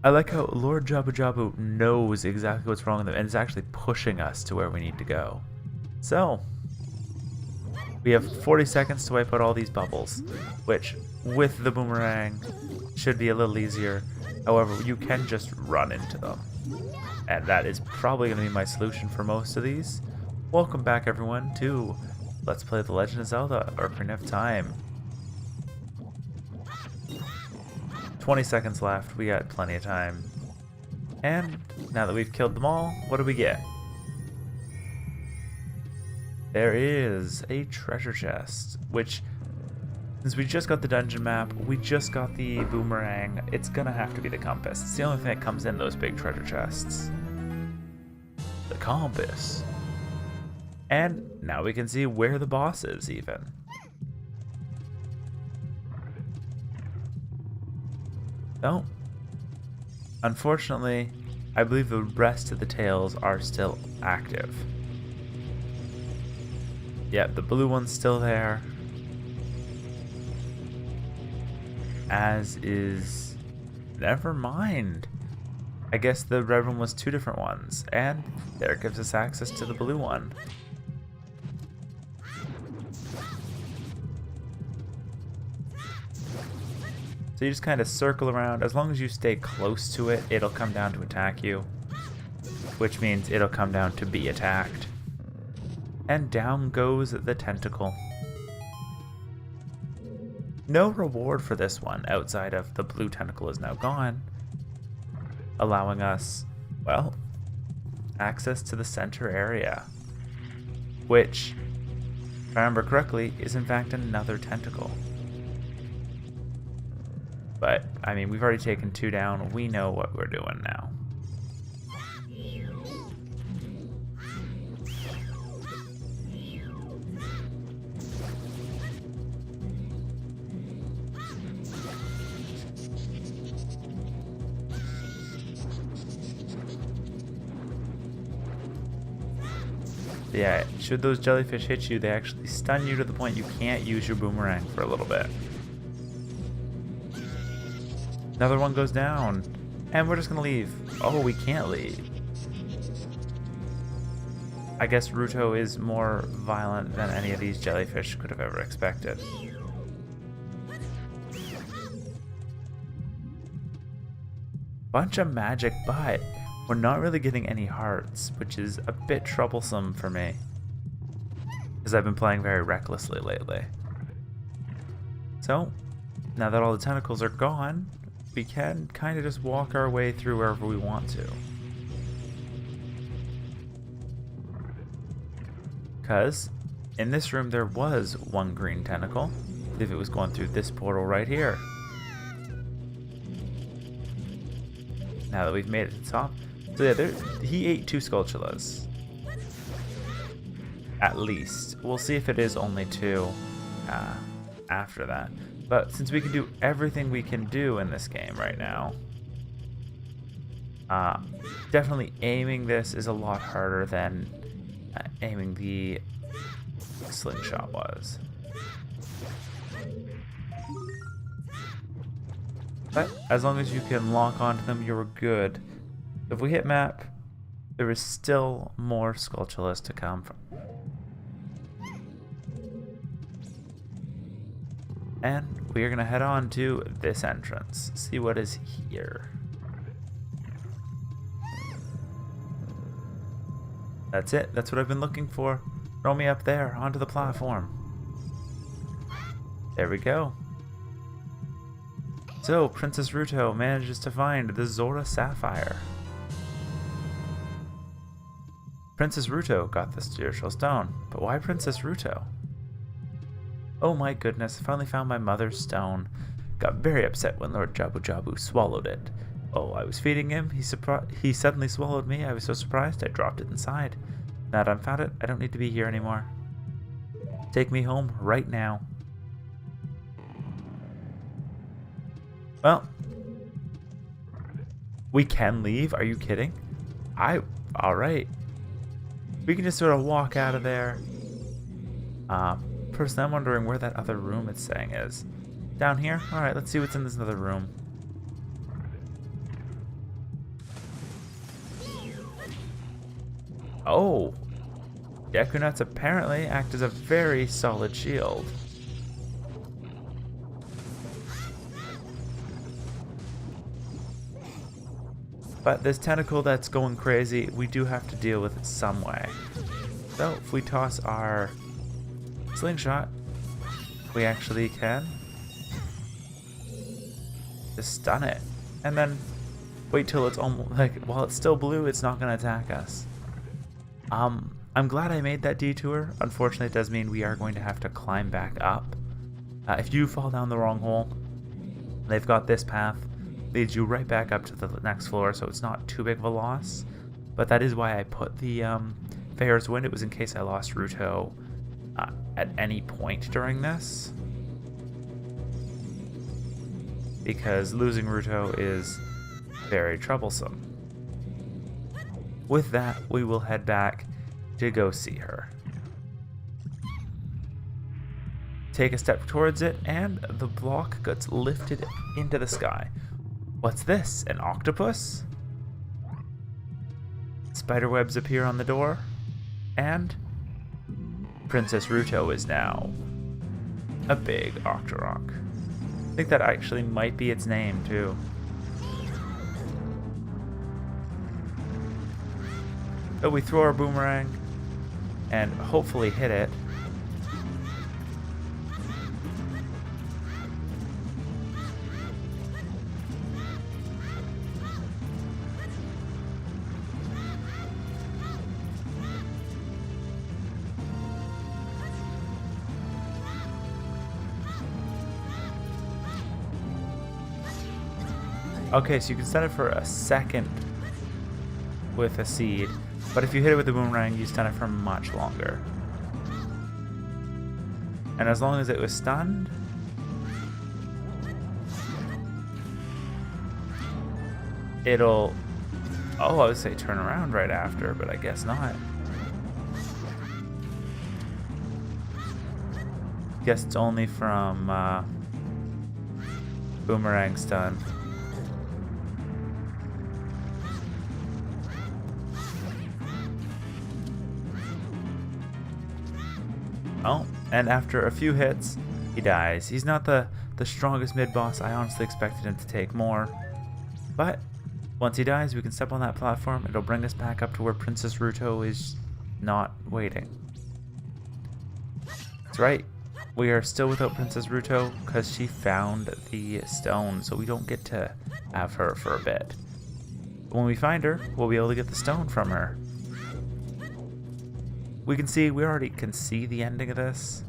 I like how Lord Jabu Jabu knows exactly what's wrong with them and is actually pushing us to where we need to go. So, we have 40 seconds to wipe out all these bubbles, which, with the boomerang, should be a little easier. However, you can just run into them. And that is probably going to be my solution for most of these. Welcome back, everyone, to Let's Play The Legend of Zelda Ocarina of Time. 20 seconds left. We got plenty of time. And now that we've killed them all, what do we get? There is a treasure chest, which, since we just got the dungeon map, we just got the boomerang, it's gonna have to be the compass. It's the only thing that comes in those big treasure chests. The compass. And now we can see where the boss is, even. So, unfortunately, I believe the rest of the tails are still active. Yeah, the blue one's still there. As is... Never mind. I guess the red one was two different ones. And there it gives us access to the blue one. So you just kind of circle around. As long as you stay close to it, it'll come down to attack you. Which means it'll come down to be attacked. And down goes the tentacle. No reward for this one outside of the blue tentacle is now gone, allowing us, well, access to the center area, which, if I remember correctly, is in fact another tentacle. But, I mean, we've already taken two down. We know what we're doing now. Yeah, should those jellyfish hit you, they actually stun you to the point you can't use your boomerang for a little bit. Another one goes down. And we're just gonna leave. Oh, we can't leave. I guess Ruto is more violent than any of these jellyfish could have ever expected. Bunch of magic, but we're not really getting any hearts, which is a bit troublesome for me, because I've been playing very recklessly lately. So, now that all the tentacles are gone, we can kind of just walk our way through wherever we want to. Because in this room there was one green tentacle. I believe it was going through this portal right here. Now that we've made it to the top. So yeah, he ate two Skulltulas. At least. We'll see if it is only two after that. But since we can do everything we can do in this game right now, definitely aiming this is a lot harder than aiming the slingshot was. But as long as you can lock onto them, you're good. If we hit map, there is still more Skulltulas to come from. And we are going to head on to this entrance, see what is here. That's it, that's what I've been looking for. Throw me up there, onto the platform. There we go. So, Princess Ruto manages to find the Zora Sapphire. Princess Ruto got the spiritual stone, but why Princess Ruto? Oh my goodness, I finally found my mother's stone. Got very upset when Lord Jabu Jabu swallowed it. Oh, I was feeding him, he suddenly swallowed me, I was so surprised I dropped it inside. Now that I've found it, I don't need to be here anymore. Take me home right now. Well, we can leave, are you kidding? Alright. We can just sort of walk out of there. Personally, I'm wondering where that other room it's saying is. Down here? Alright, let's see what's in this other room. Oh! Deku Nuts apparently act as a very solid shield. But this tentacle that's going crazy, we do have to deal with it some way. So if we toss our slingshot, we actually can just stun it. And then wait till it's almost, like, while it's still blue, it's not going to attack us. I'm glad I made that detour. Unfortunately, it does mean we are going to have to climb back up. If you fall down the wrong hole, they've got this path. Leads you right back up to the next floor, so it's not too big of a loss. But that is why I put the Fair's Wind. It was in case I lost Ruto at any point during this. Because losing Ruto is very troublesome. With that, we will head back to go see her. Take a step towards it, and the block gets lifted into the sky. What's this? An octopus? Spiderwebs appear on the door, and Princess Ruto is now a big Octorok. I think that actually might be its name, too. So we throw our boomerang and hopefully hit it. Okay, so you can set it for a second with a seed, but if you hit it with a boomerang, you stun it for much longer. And as long as it was stunned, it'll... Oh, I would say turn around right after, but I guess not. Guess it's only from boomerang stun. Oh, and after a few hits, he dies. He's not the strongest mid-boss. I honestly expected him to take more. But once he dies, we can step on that platform. It'll bring us back up to where Princess Ruto is not waiting. That's right. We are still without Princess Ruto because she found the stone, so we don't get to have her for a bit. When we find her, we'll be able to get the stone from her. We already can see the ending of this.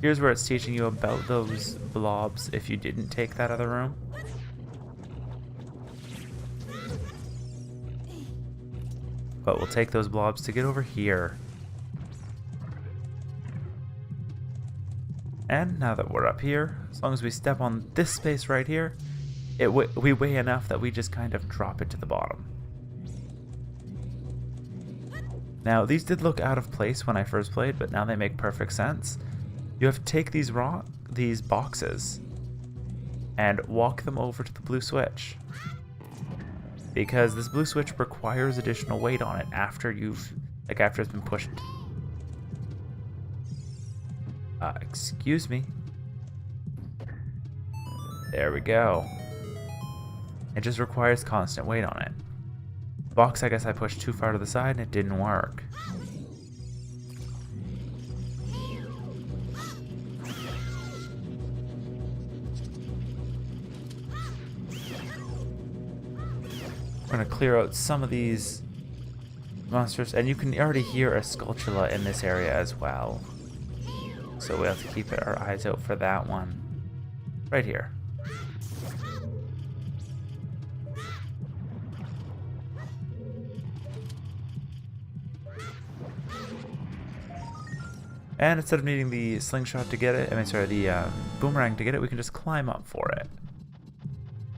Here's where it's teaching you about those blobs if you didn't take that other room. But we'll take those blobs to get over here. And now that we're up here, as long as we step on this space right here, we weigh enough that we just kind of drop it to the bottom. Now, these did look out of place when I first played, but now they make perfect sense. You have to take these boxes and walk them over to the blue switch. Because this blue switch requires additional weight on it after it's been pushed. Excuse me. There we go. It just requires constant weight on it. Box, I guess I pushed too far to the side and it didn't work. We're gonna clear out some of these monsters, and you can already hear a Skulltula in this area as well. So we have to keep our eyes out for that one. Right here. And instead of needing the slingshot to get it, the boomerang to get it, we can just climb up for it.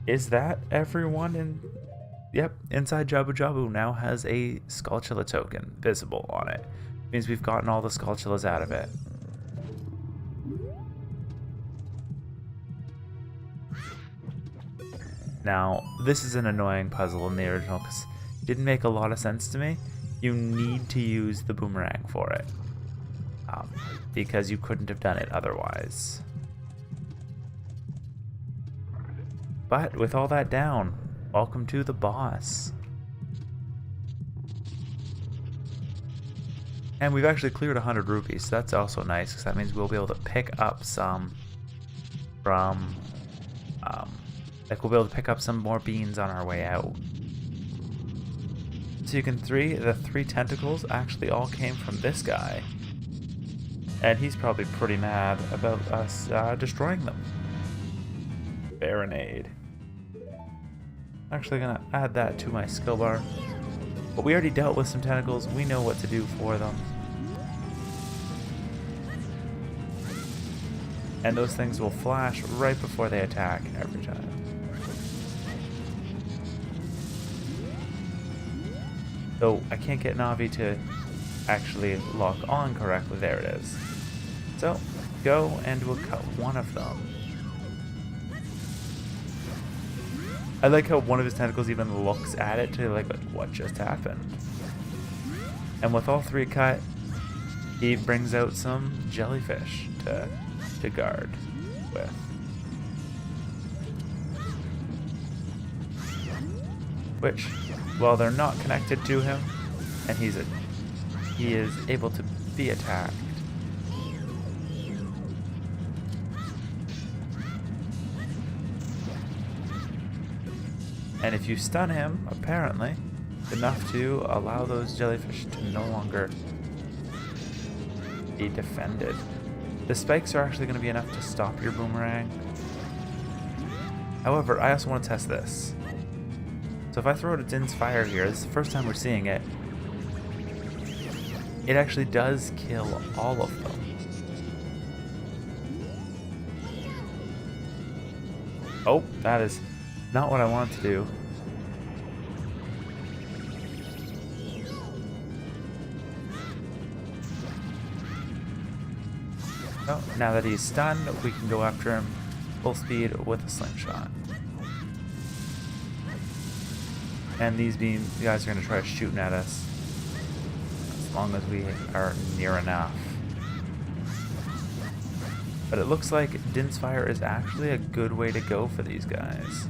Is that everyone in... Yep, inside Jabu Jabu now has a Skulltula token visible on it. Means we've gotten all the Skulltulas out of it. Now, this is an annoying puzzle in the original because it didn't make a lot of sense to me. you need to use the boomerang for it. Because you couldn't have done it otherwise. But with all that down, welcome to the boss. And we've actually cleared 100 rupees, so that's also nice, because that means we'll be able to pick up some from, like we'll be able to pick up some more beans on our way out. So you can the three tentacles actually all came from this guy. And he's probably pretty mad about us destroying them. Baronade. Actually gonna add that to my skill bar. But we already dealt with some tentacles. We know what to do for them. And those things will flash right before they attack every time. So I can't get Navi to actually lock on correctly. There it is. So go and we'll cut one of them. I like how one of his tentacles even looks at it to like what just happened. And with all three cut, he brings out some jellyfish to guard with. Which, while they're not connected to him, and he is able to be attacked. And if you stun him, apparently, enough to allow those jellyfish to no longer be defended. The spikes are actually going to be enough to stop your boomerang. However, I also want to test this. So if I throw out a Din's Fire here, this is the first time we're seeing it. It actually does kill all of them. Oh, that is not what I want to do. Oh, now that he's stunned, we can go after him full speed with a slingshot. And these guys are going to try shooting at us as long as we are near enough. But it looks like Din's Fire is actually a good way to go for these guys.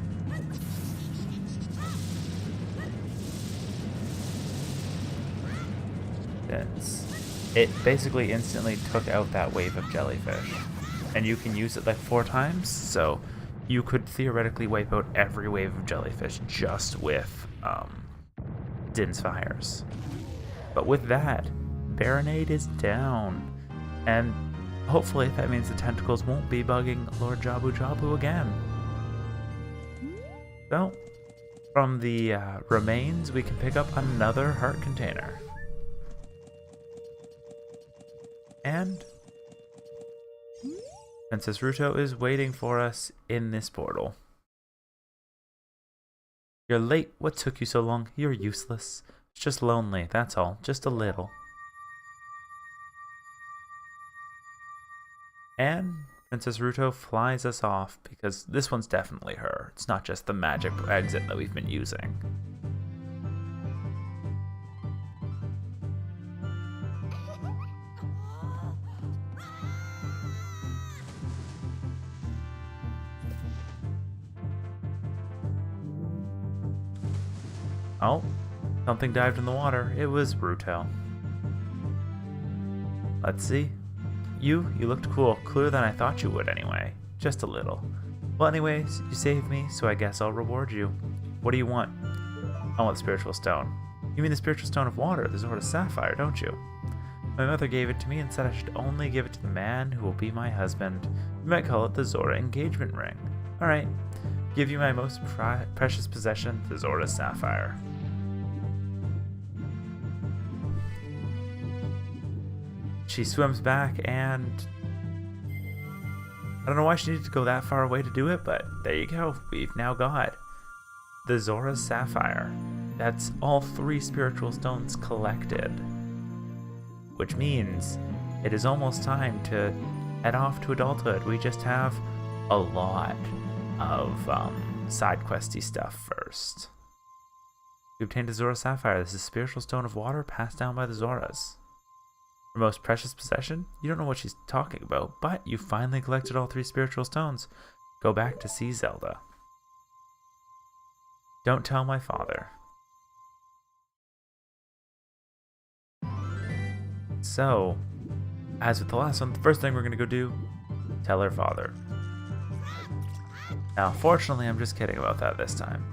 It basically instantly took out that wave of jellyfish. And you can use it like 4 times, so you could theoretically wipe out every wave of jellyfish just with Din's Fires. But with that, Baronade is down. And hopefully that means the tentacles won't be bugging Lord Jabu Jabu again. So, from the remains, we can pick up another heart container. And Princess Ruto is waiting for us in this portal. You're late. What took you so long? You're useless. It's just lonely, that's all. Just a little. And Princess Ruto flies us off because this one's definitely her. It's not just the magic exit that we've been using. Oh, something dived in the water. It was Ruto. Let's see. You looked cool. Cooler than I thought you would anyway. Just a little. Well, anyways, you saved me, so I guess I'll reward you. What do you want? I want the spiritual stone. You mean the spiritual stone of water, the Zelda Sapphire, don't you? My mother gave it to me and said I should only give it to the man who will be my husband. You might call it the Zora engagement ring. Alright. Give you my most precious possession, the Zelda Sapphire. She swims back, and I don't know why she needed to go that far away to do it, but there you go. We've now got the Zora Sapphire. That's all 3 spiritual stones collected, which means it is almost time to head off to adulthood. We just have a lot of side questy stuff first. We obtained a Zora Sapphire. This is a spiritual stone of water passed down by the Zoras. Her most precious possession? You don't know what she's talking about, but you finally collected all 3 spiritual stones. Go back to see Zelda. Don't tell my father. So, as with the last one, the first thing we're going to go do, tell her father. Now, fortunately, I'm just kidding about that this time.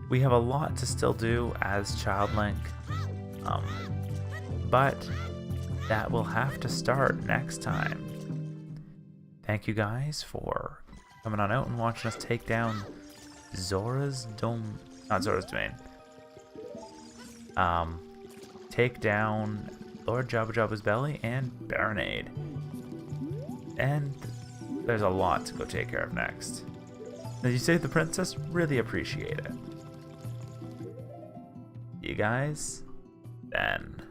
We have a lot to still do as Child Link, but that will have to start next time. Thank you guys for coming on out and watching us take down Zora's Dome, not Zora's Domain. Take down Lord Jabu Jabu's belly and Baronade. And there's a lot to go take care of next. As you saved the princess, really appreciate it. You guys, then.